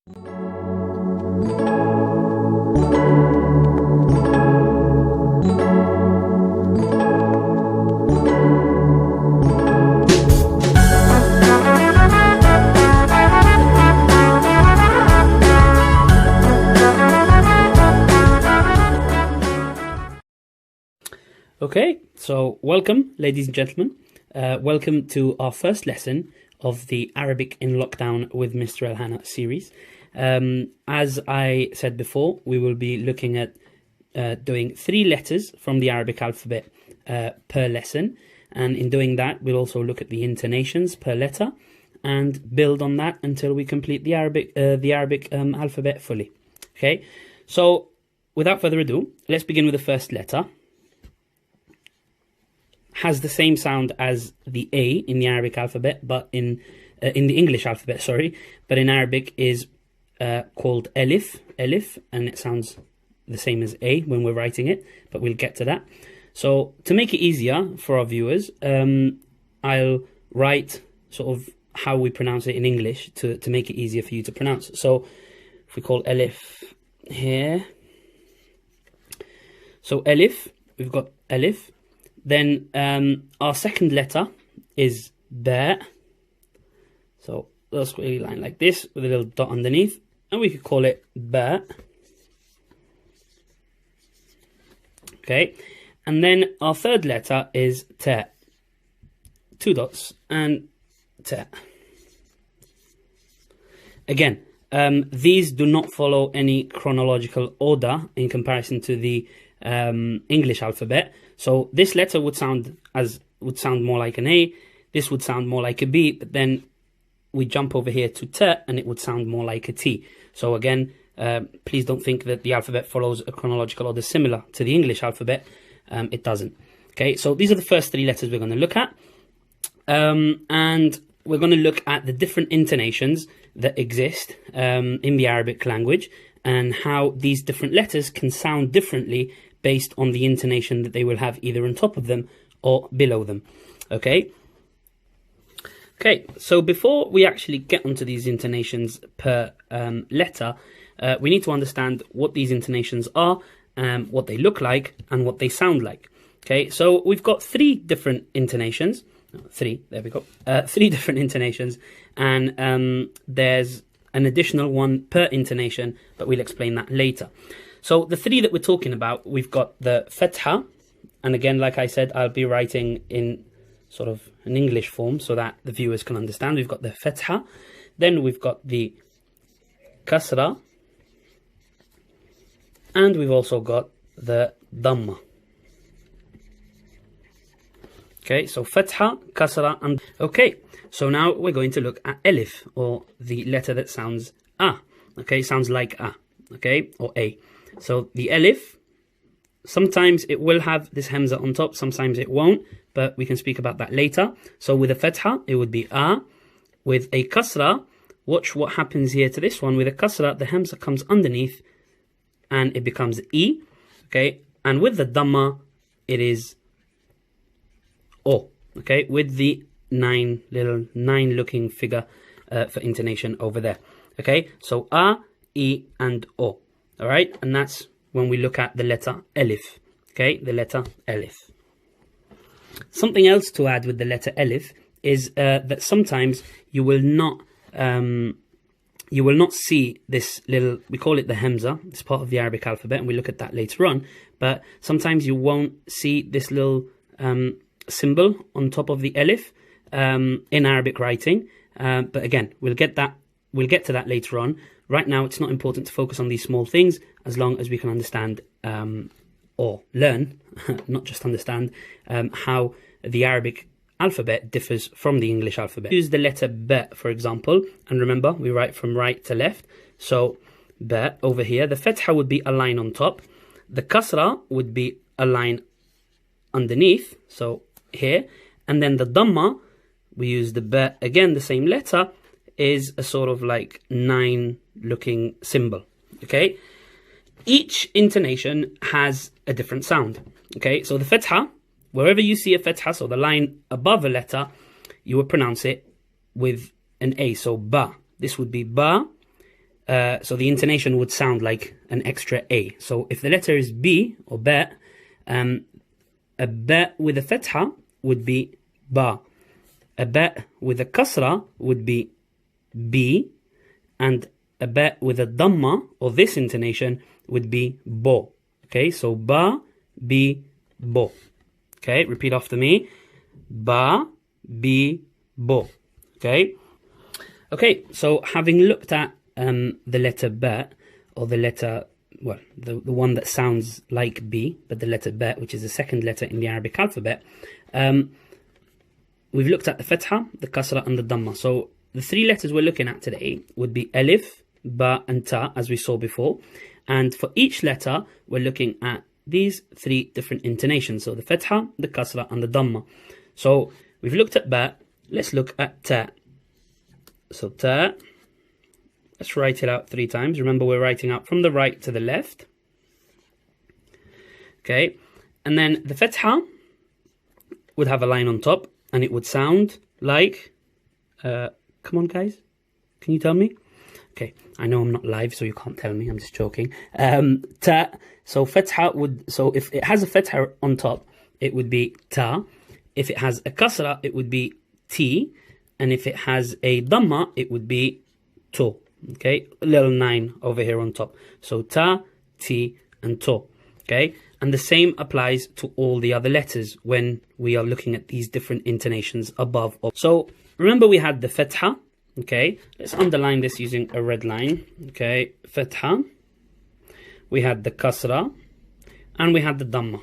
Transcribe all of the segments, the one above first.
Okay, so welcome, ladies and gentlemen. Welcome to our first lesson of the Arabic in Lockdown with Mr El Hana series. As I said before, we will be looking at doing 3 letters from the Arabic alphabet per lesson. And in doing that, we'll also look at the intonations per letter and build on that until we complete the Arabic alphabet fully. Okay, so without further ado, let's begin with the first letter. Has the same sound as the A in the Arabic alphabet, but in the English alphabet, sorry, but in Arabic is called elif, and it sounds the same as A when we're writing it, but we'll get to that. So to make it easier for our viewers, I'll write sort of how we pronounce it in English to make it easier for you to pronounce. So if we call elif here, so elif, we've got elif. Then our second letter is ba. So let's squiggly line like this with a little dot underneath, and we could call it ba. Okay, and then our third letter is ta. 2 dots and ta. Again, these do not follow any chronological order in comparison to the English alphabet. So this letter would sound more like an A, this would sound more like a B, but then we jump over here to T and it would sound more like a T. So again, please don't think that the alphabet follows a chronological order similar to the English alphabet. It doesn't. Okay, so these are the first 3 letters we're going to look at. And we're going to look at the different intonations that exist in the Arabic language and how these different letters can sound differently based on the intonation that they will have either on top of them or below them. Okay, so before we actually get onto these intonations per letter, we need to understand what these intonations are, what they look like, and what they sound like. Okay, so we've got 3 different intonations. 3, there we go. 3 different intonations, and there's an additional one per intonation, but we'll explain that later. So the 3 that we're talking about, we've got the fatha, and again, like I said, I'll be writing in sort of an English form so that the viewers can understand. We've got the fatha, then we've got the kasra, and we've also got the dhamma. Okay, so fatha, kasra, and okay, so now we're going to look at elif, or the letter that sounds a. Okay, sounds like a, okay, or a. So the elif, sometimes it will have this hamza on top, sometimes it won't, but we can speak about that later. So with a fatha, it would be a. With a kasra, watch what happens here to this one. With a kasra, the hamza comes underneath and it becomes e. Okay, and with the dhamma, it is o. Okay, with the 9 looking figure for intonation over there. Okay, so a, e, and o. All right, and that's when we look at the letter elif. Okay, the letter elif. Something else to add with the letter elif is that sometimes you will not see this little, we call it the hamza. It's part of the Arabic alphabet, and we look at that later on. But sometimes you won't see this little symbol on top of the elif in Arabic writing. But again, we'll get to that later on. Right now, it's not important to focus on these small things as long as we can understand or learn, not just understand, how the Arabic alphabet differs from the English alphabet. Use the letter B, for example, and remember, we write from right to left. So B over here, the fatha would be a line on top. The kasra would be a line underneath, so here. And then the dhamma, we use the B, again, the same letter, is a sort of like 9 looking symbol. Okay, each intonation has a different sound. Okay, so the fatha, wherever you see a fatha, so the line above a letter, you will pronounce it with an A. So ba, this would be ba. so the intonation would sound like an extra A. So if the letter is B or ba, a ba with a fatha would be ba. A ba with a kasra would be B. And a ba with a dhamma, or this intonation, would be bo. Okay, so ba, bi, bo. Okay, repeat after me. Ba, bi, bo. Okay. Okay, so having looked at the letter ba, or the letter, well, the one that sounds like B, but the letter ba, which is the second letter in the Arabic alphabet, we've looked at the fatha, the kasra, and the dhamma. So the three letters we're looking at today would be alif, ba, and ta, as we saw before. And for each letter, we're looking at these three different intonations. So the fatha, the kasra, and the dhamma. So we've looked at ba, let's look at ta. So ta, let's write it out 3 times. Remember, we're writing out from the right to the left. Okay, and then the fatha would have a line on top, and it would sound like, come on guys, can you tell me? Okay, I know I'm not live, so you can't tell me, I'm just joking. Ta, so fatha would, so if it has a fatha on top, it would be ta. If it has a kasra, it would be ti. And if it has a dhamma, it would be to. Okay, a little 9 over here on top. So ta, ti, and to. Okay, and the same applies to all the other letters when we are looking at these different intonations above. So remember, we had the fatha. Okay, let's underline this using a red line. Okay, fatha. We had the kasra, and we had the dhamma.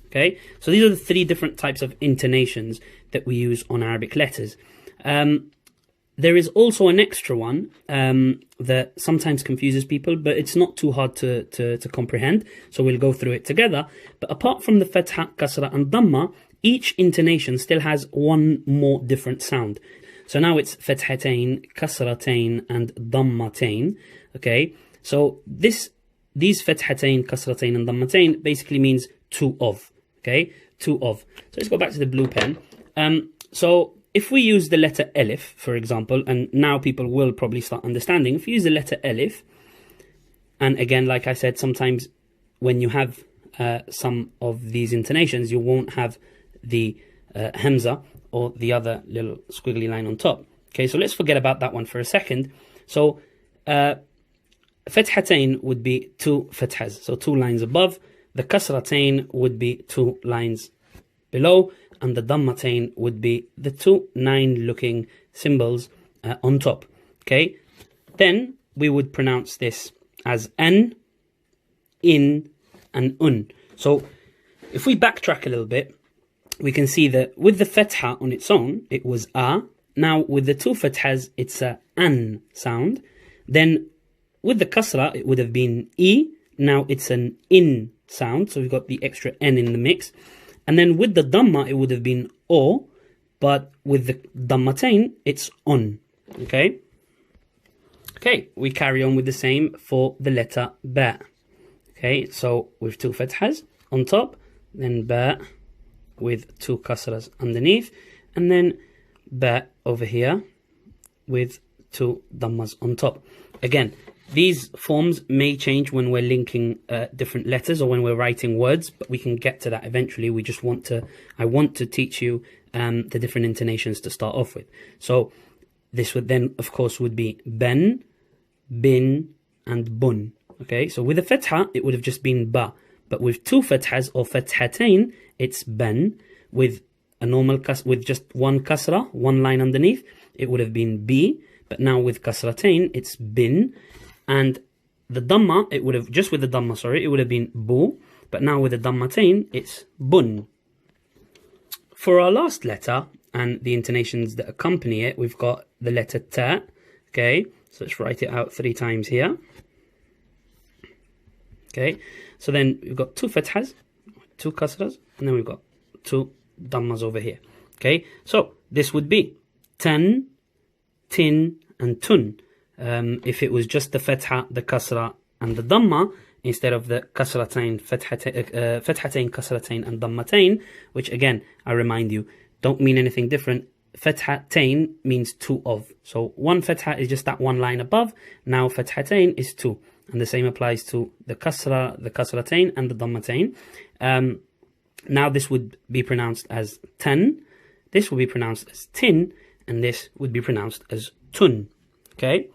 Okay, so these are the 3 different types of intonations that we use on Arabic letters. There is also an extra one that sometimes confuses people, but it's not too hard to comprehend. So we'll go through it together. But apart from the fatha, kasra, and dhamma, each intonation still has one more different sound. So now it's fathatain, kasratain, and dhammatain. Okay, so these fathatain, kasratain, and dhammatain basically means 2 of. Okay, 2 of. So let's go back to the blue pen. So if we use the letter alif, for example, and now people will probably start understanding, if you use the letter alif, and again, like I said, sometimes when you have some of these intonations, you won't have the hamza or the other little squiggly line on top. Okay, so let's forget about that one for a second. So fathatain would be 2 fathas, so 2 lines above. The kasratain would be 2 lines below, and the dhammatain would be the 2 9-looking symbols on top. Okay, then we would pronounce this as an, in, and un. So if we backtrack a little bit, we can see that with the fatha on its own, it was a. Now with the 2 fathas, it's a an sound. Then with the kasra, it would have been e. Now it's an in sound, so we've got the extra n in the mix. And then with the dhamma, it would have been o, but with the dhammatain, it's on. Okay? Okay, we carry on with the same for the letter ba. Okay, so with 2 fathas on top, then ba with 2 kasras underneath, and then ba over here with 2 dhammas on top. Again, these forms may change when we're linking different letters or when we're writing words, but we can get to that eventually. We just want to, I want to teach you the different intonations to start off with. So this would then, of course, would be ben, bin, and bun. Okay, so with a fatha, it would have just been ba. But with 2 fathas or fathatain, it's ben. With a normal with just 1 kasra, 1 line underneath, it would have been bi. But now with kasratain, it's bin. And the dhamma, it would have, just with the dhamma, sorry, it would have been bu. But now with the dhammatain, it's bun. For our last letter and the intonations that accompany it, we've got the letter ta. Okay, so let's write it out 3 times here. Okay, so then we've got 2 fathas, 2 kasras, and then we've got 2 dhammas over here. Okay, so this would be tan, tin, and tun. If it was just the fatha, the kasra, and the dhamma, instead of the kasratain, fathatain, kasratain, and dhammatain, which again, I remind you, don't mean anything different fathatain means two of. So one fatha is just that one line above. Now fathatain is two. And the same applies to the kasratain and the dammatain. Now this would be pronounced as ten. This will be pronounced as tin. And this would be pronounced as tun. Okay?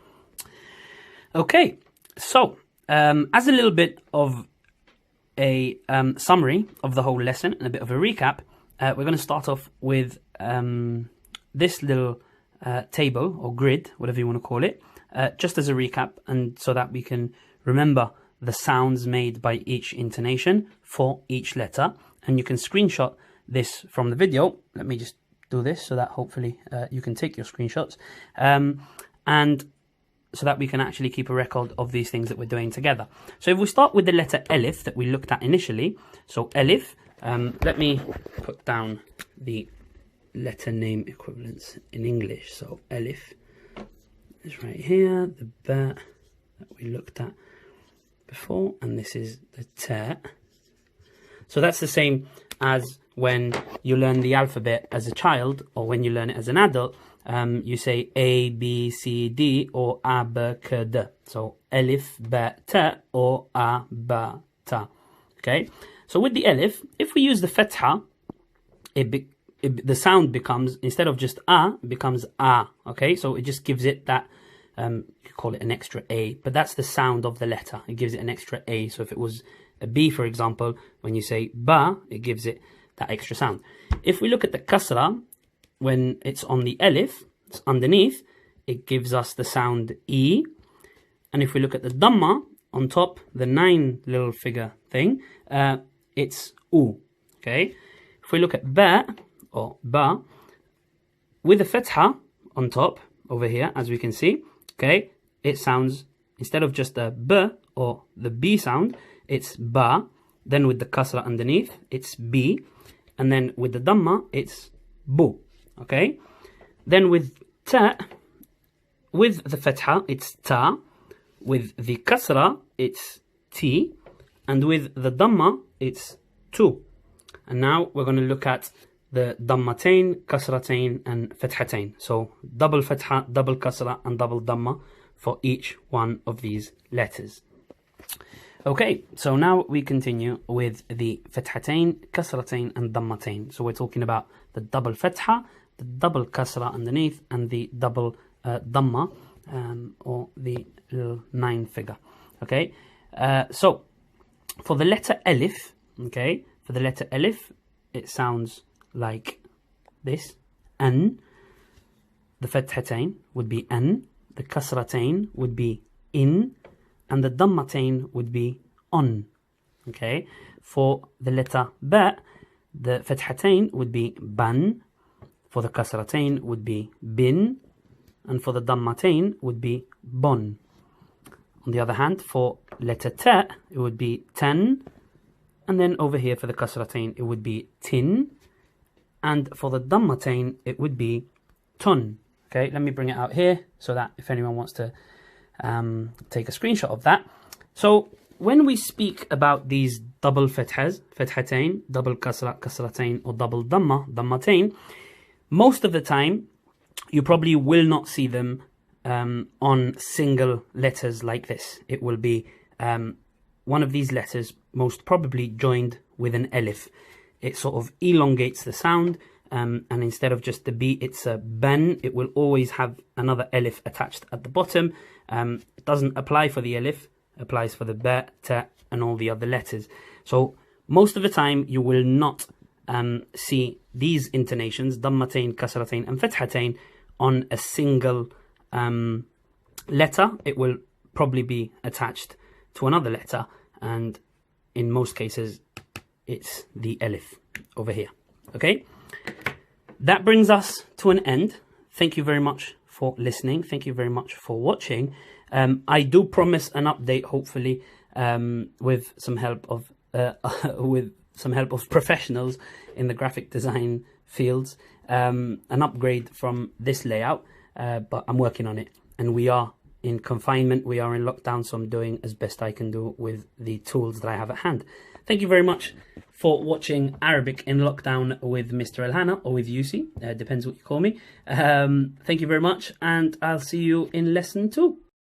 Okay. So, as a little bit of a summary of the whole lesson and a bit of a recap, we're going to start off with this little table or grid, whatever you want to call it, just as a recap, and so that we can remember the sounds made by each intonation for each letter. And you can screenshot this from the video. Let me just do this so that hopefully you can take your screenshots. And so that we can actually keep a record of these things that we're doing together. So if we start with the letter Elif that we looked at initially. So Elif, let me put down the letter name equivalents in English. So Elif is right here, the ba that we looked at before, and this is the ta. So that's the same as when you learn the alphabet as a child, or when you learn it as an adult. You say A, B, C, D, or A, B, K, D. So Elif, Ba, Ta, or A, Ba, Ta. Okay? So with the Elif, if we use the Fatha, the sound becomes, instead of just A, it becomes A. Okay? So it just gives it that, you could call it an extra A, but that's the sound of the letter. It gives it an extra A. So if it was a B, for example, when you say Ba, it gives it that extra sound. If we look at the Kasra, when it's on the Elif, it's underneath, it gives us the sound E. And if we look at the Dhamma, on top, the 9 little figure thing, it's U. Okay? If we look at Ba, or Ba, with a Fatha on top, over here, as we can see, okay, it sounds, instead of just the B, or the B sound, it's Ba. Then with the Kasra underneath, it's B. And then with the Dhamma, it's Bu. Okay, then with ta, with the fatha, it's ta. With the kasra, it's ti. And with the dhamma, it's tu. And now we're going to look at the dhammatain, kasratain, and fathatain. So double fatha, double kasra, and double dhamma for each one of these letters. Okay, so now we continue with the fathatain, kasratain, and dhammatain. So we're talking about the double fatha, the double kasra underneath, and the double dhamma, or the little 9 figure. Okay, so for the letter Elif, okay, for the letter Elif, it sounds like this. An. The fathatain would be an, the kasratain would be in, and the dhammatain would be on. Okay, for the letter Ba, the fathatain would be ban. For the kasratain would be bin, and for the dhammatain would be bon. On the other hand, for letter ta, it would be tan, and then over here for the kasratain, it would be tin, and for the dhammatain, it would be tun. Okay, let me bring it out here so that if anyone wants to take a screenshot of that. So when we speak about these double fathas, fathatain, double kasra, kasratain, or double dhamma, dhammatain, most of the time, you probably will not see them on single letters like this. It will be one of these letters, most probably joined with an elif. It sort of elongates the sound, and instead of just the B, it's a ban. It will always have another elif attached at the bottom. It doesn't apply for the elif, applies for the ba, ta, and all the other letters. So most of the time, you will not see these intonations, dhammatain, kasratain, and fathatain, on a single letter. It will probably be attached to another letter, and in most cases, it's the elif over here. Okay, that brings us to an end. Thank you very much for listening. Thank you very much for watching. I do promise an update, hopefully, with some help of professionals in the graphic design fields, an upgrade from this layout, but I'm working on it, and we are in confinement, we are in lockdown, so I'm doing as best I can do with the tools that I have at hand. thank you very much for watching Arabic in Lockdown with Mr. El Hana, or with Youssi, depends what you call me. Thank you very much, and I'll see you in lesson 2.